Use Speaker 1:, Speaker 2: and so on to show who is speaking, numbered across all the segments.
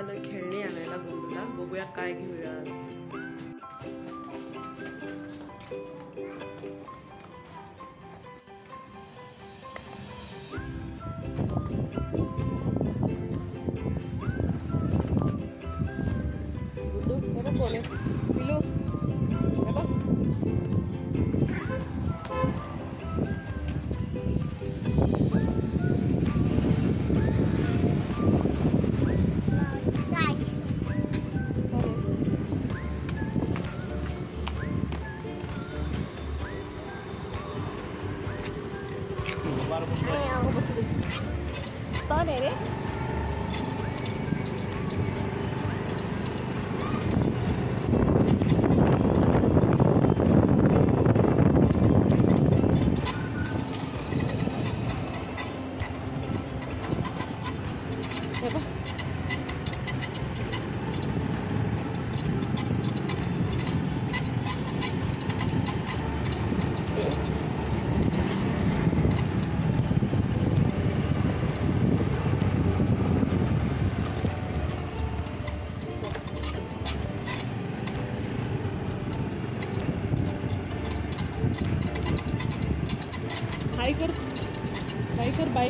Speaker 1: चालू आहे खेळणी आणायला गोलूला. बघूया काय घेऊया आज. गुड्डू हे बघ कोण आहे. पिलू हे बघ. कौन है रे? हाय कर बाय.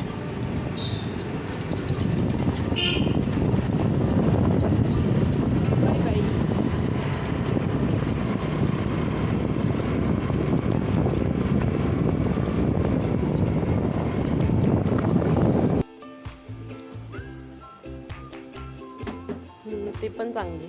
Speaker 1: Bye bye. ते पण चांगले.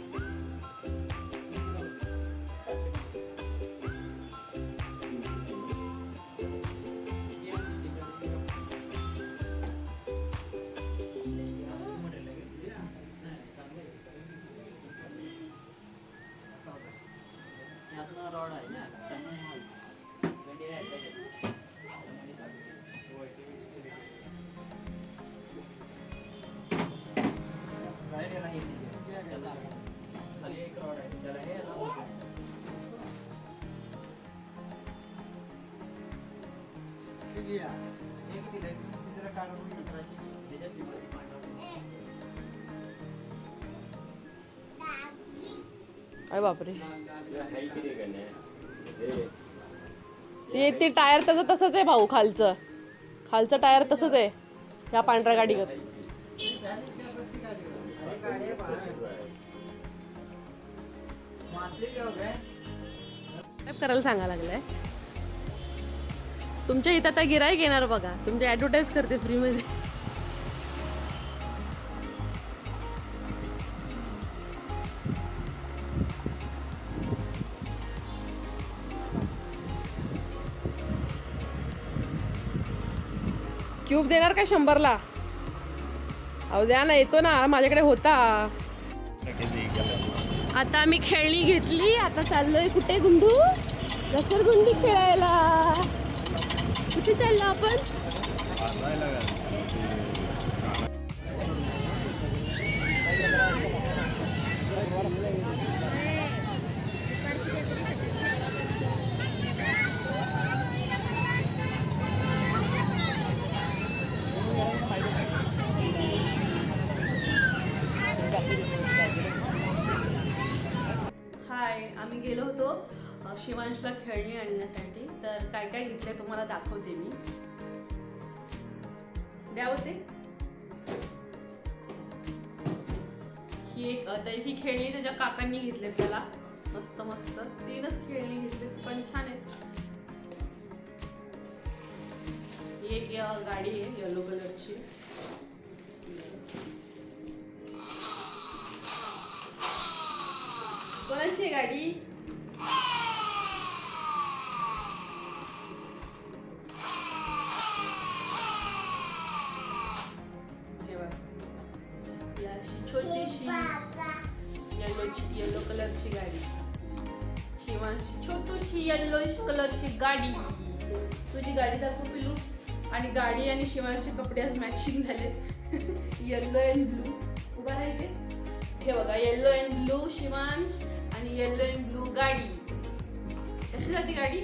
Speaker 2: रॉड आहे ना खाली एक रॉड आहे त्याला हे
Speaker 1: अरे बापरे. ते टायर त्याचं तसंच आहे भाऊ. खालचं टायर तसंच आहे ह्या पांढऱ्या गाडीगत. करायला सांगा लागलाय. तुमच्या इथं आता गिराईक येणार बघा. तुमची ऍडव्हर्टाईज करते फ्री मध्ये. क्यूब देणार का 100ला? अहो द्या ना. येतो ना माझ्याकडे होता. आता आम्ही खेळणी घेतली. आता चाललोय कुठे गुंडू? घसरगुंडी खेळायला. कुठे चाललो आपण? हाय, आम्ही गेलो होतो शिवांशला खेळणी आणण्यासाठी. तर काय काय घेतलंय तुम्हाला दाखवते मी. द्या होते. ही खेळणी त्याच्या काकांनी घेतली त्याला. मस्त मस्त 3च खेळणी घेतली पण छान आहेत. ही एक गाडी आहे येलो कलरची. कोणाची आहे गाडी? छोटीशी येलो कलरची गाडी. शिवांशी छोटीशी येलो कलरची गाडी. तुझी गाडी दाखव पिलू. आणि गाडी आणि शिवांशी कपडे आज मॅचिंग झाले. Yellow and blue. उभा राहते. हे बघा येलो अँड ब्लू शिवांश आणि येलो अँड ब्लू गाडी. कशी जाते गाडी?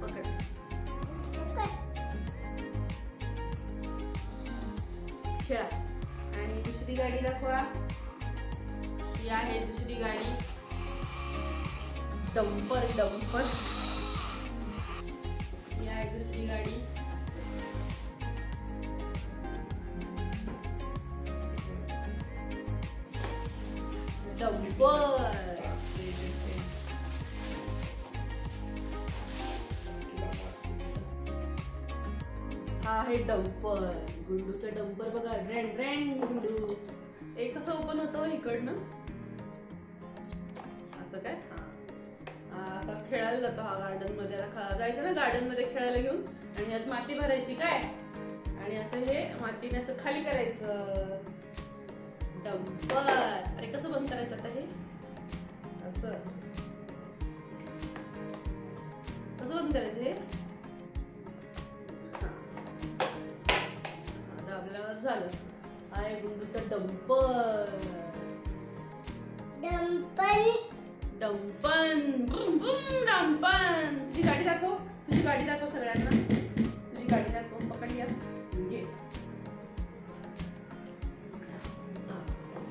Speaker 1: पकड. गाडी दाखवा. ही आहे दुसरी गाडी, डंपर. ही आहे दुसरी गाडी. डंपर. हा आहे डंपर. गुंडूचा डंपर बघा. Run run Gundu. एक कसं ओपन होतं इकडनं, असं काय. हा असा खेळायला जातो हा गार्डन मध्ये. जायचं ना गार्डन मध्ये खेळायला घेऊन, आणि यात माती भरायची काय, आणि असं हे मातीने असं खाली करायचं. डंपर. अरे कसं बंद करायचं आता हे, असं कसं बंद करायचं हे. दाबल्यावर झालं. आहे गुंडूचा डंपर. डंपन. बुम बुम डंपन. तुझी गाडी दाखव. तुझी गाडी दाखव सगळ्यांना. तुझी गाडी दाखव. पकड या. घे.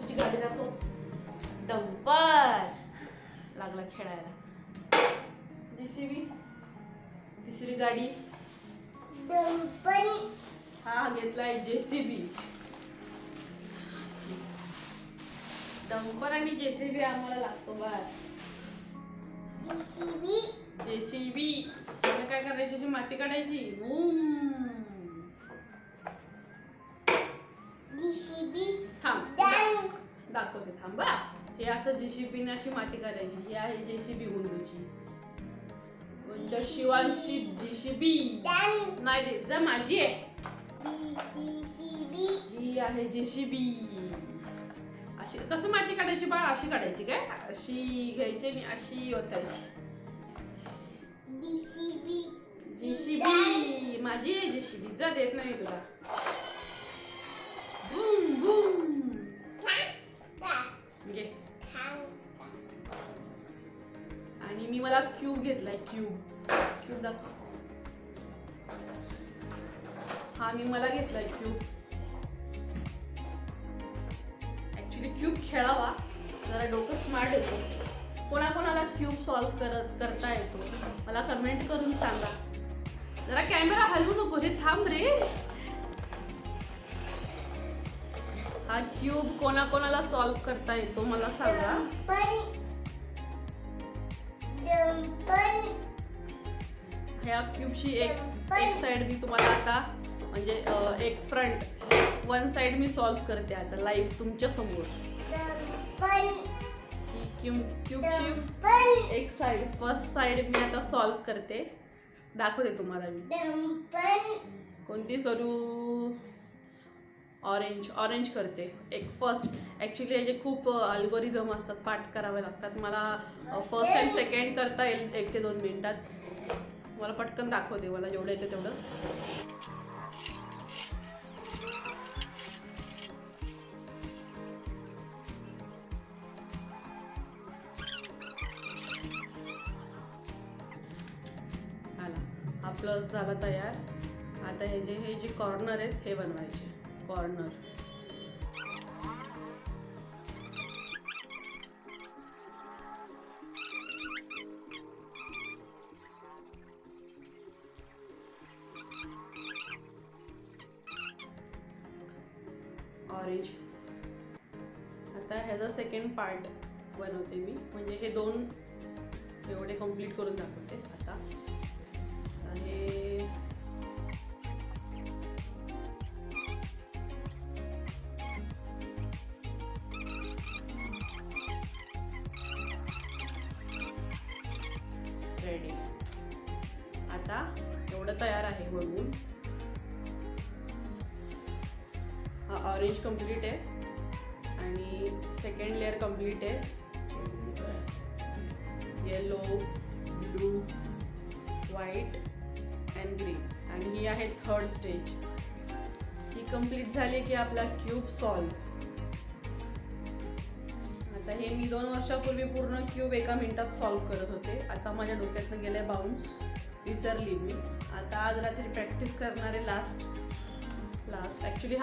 Speaker 1: तुझी गाडी दाखव. डंपर. लागला खेळायला. जेसीबी. तिसरी गाडी डंपर. हा घेतलाय जेसीबी. डंपर आणि जेसीबी आम्हाला लागतो बस. जेसीबी काय करायची, अशी माती काढायची. थांब दाखवते, थांबा. हे असं जेसीबीने अशी माती काढायची. ही आहे जेसीबी गुंडूची. गुंड शिवांशी जेसीबी नाही देत जा, माझी आहे. ही आहे जेसीबी. अशी कसं माती काढायची बाळ, अशी काढायची काय, अशी घ्यायची आणि अशी ओतायची. जेसीबी माझी आहे. जेसीबी जा, देत नाही तुला. Boom boom. घे. आणि मी मला क्यूब घेतलाय. क्यूब दाखव. हा मी मला घेतलाय क्यूब. ऍक्च्युली क्यूब खेळावा, जरा डोकं स्मार्ट होतो. कोणाकोणाला क्यूब सॉल्व्ह करता येतो मला कमेंट करून सांगा. जरा कॅमेरा हलवू नको, हे थांब रे. हा क्यूब कोणाकोणाला सॉल्व्ह करता येतो मला सांगा. ह्या क्यूबची एक साइड मी तुम्हाला आता, म्हणजे एक फ्रंट वन साइड मी सॉल्व्ह करते आता लाईव्ह तुमच्या समोर. ही क्यूबची एक साइड, फर्स्ट साइड मी आता सॉल्व्ह करते, दाखवते तुम्हाला मी. कोणती करू? ऑरेंज करते. एक फर्स्ट, ॲक्च्युली याचे खूप अल्गोरिदम असतात, पाठ करावे लागतात. मला फर्स्ट अँड सेकंड करता येईल 1 ते 2 मिनिटात. मला पटकन दाखवते, मला जेवढं येतं तेवढं. हा प्लस झाला तयार. आता हे जे कॉर्नर आहेत हे बनवायचे. Corner orange. आता ह्याचा सेकंड पार्ट बनवते मी, म्हणजे हे 2 एवढे कंप्लीट करून दाखवते. आता हे रेडी. आता एवढं तयार आहे बनवून. हा ऑरेंज कंप्लीट आहे आणि सेकंड लेअर कंप्लीट आहे. Yellow, blue, white and green. आणि ही आहे थर्ड स्टेज. ही कंप्लीट झाली की आपला क्यूब सॉल्व्ह. आता हे मी 2 वर्षापूर्वी पूर्ण क्यूब 1 मिनिटात सॉल्व्ह करत होते. आता माझ्या डोक्यातनं गेले बाउन्स, विसरली मी. आता आज रात्री प्रॅक्टिस करणारे लास्ट ॲक्च्युली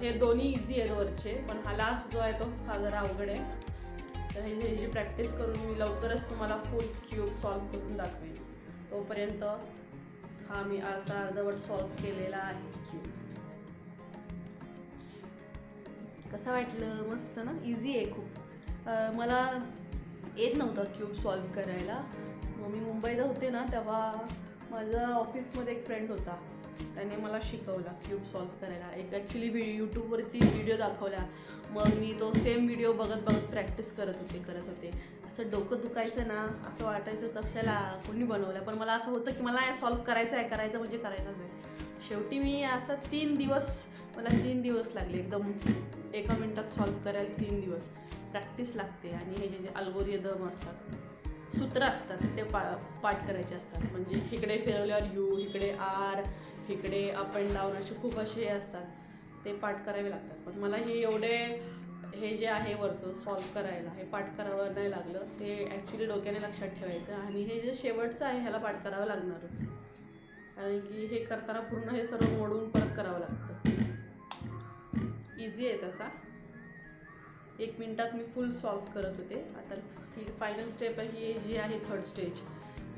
Speaker 1: हे दोन्ही इझी आहेत वरचे, पण हा लास्ट जो आहे तो हा जरा अवघड आहे. तर ह्याची प्रॅक्टिस करून मी लवकरच तुम्हाला फुल क्यूब सॉल्व करून दाखवेन. तोपर्यंत हा मी असा अर्धवट सॉल्व केलेला आहे क्यूब. कसं वाटलं? मस्त ना, इझी आहे खूप. मला येत नव्हतं क्यूब सॉल्व करायला. मग मी मुंबईला होते ना, तेव्हा माझ्या ऑफिसमध्ये एक फ्रेंड होता, त्याने मला शिकवला क्यूब सॉल्व करायला. एक ॲक्च्युली यूट्यूबवरती व्हिडिओ दाखवला. मग मी तो सेम व्हिडिओ बघत बघत प्रॅक्टिस करत होते. असं डोकं दुखायचं ना, असं वाटायचं कशाला कोणी बनवलं, पण मला असं होतं की मला हे सॉल्व करायचं म्हणजे करायचंच आहे. शेवटी मी असं 3 दिवस लागले एकदम एका मिनटात सॉल्व करायला. 3 दिवस प्रॅक्टिस लागते. आणि हे जे अल्गोरिदम असतात, सूत्र असतात, ते पाठ करायचे असतात. म्हणजे इकडे फिरवल्यावर यू, इकडे आर, इकडे अप अँड डाऊन, असे खूप असे असतात, ते पाठ करावे लागतात. पण मला हे जे आहे वरचं सॉल्व करायला, हे पाठ करावं नाही लागलं. ते ॲक्च्युली डोक्याने लक्षात ठेवायचं. आणि हे जे शेवटचं आहे ह्याला पाठ करावं लागणारच, कारण की हे करताना पूर्ण हे सर्व मोडून परत करावं लागतं. इझी आहे तसा. 1 मिनटात मी फुल सॉल्व करत होते. आता ही फायनल स्टेप आहे, ही जी आहे थर्ड स्टेज,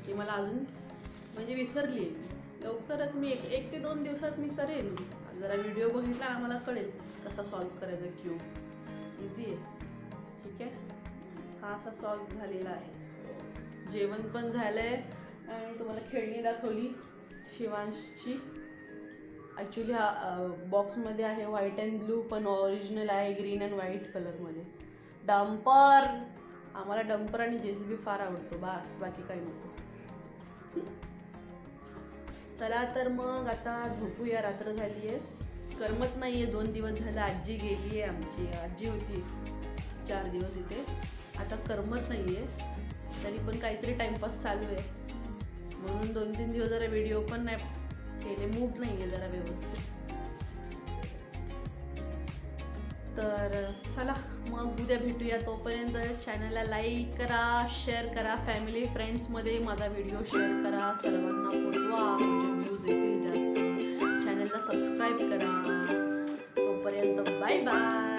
Speaker 1: ती मला अजून म्हणजे विसरली आहे. लवकरच मी 1 ते 2 दिवसात मी करेन. जरा व्हिडिओ बघितला ना, मला कळेल कसा सॉल्व करायचा क्यूब. इझी आहे. ठीक आहे, हा असा सॉल्व झालेला आहे. जेवण पण झालं आहे आणि तुम्हाला खेळणी दाखवली शिवांशची. ॲक्च्युली हा बॉक्समध्ये आहे व्हाईट अँड ब्लू, पण ओरिजिनल आहे ग्रीन अँड व्हाईट कलरमध्ये. डंपर, आम्हाला डंपर आणि JCB फार आवडतो, बाकी काही नको. चला तर मग आता झोपूया, रात्र झाली आहे. करमत नाही आहे, 2 दिवस झालं. आजी गेली आहे, आमची आजी होती 4 दिवस इथे. आता करमत नाही आहे, तरी पण काहीतरी टाईमपास चालू आहे. म्हणून 2-3 दिवस जरा व्हिडिओ पण नाही केले, मूड नाही आहे जरा व्यवस्थित. तर चला मग उद्या भेटूया. तोपर्यंत चॅनलला लाईक करा, शेअर करा, फॅमिली फ्रेंड्समध्ये माझा व्हिडिओ शेअर करा, सर्वांना पोचवा म्हणजे व्ह्यूज येतील जास्त. चॅनलला सबस्क्राईब करा. तोपर्यंत बाय बाय.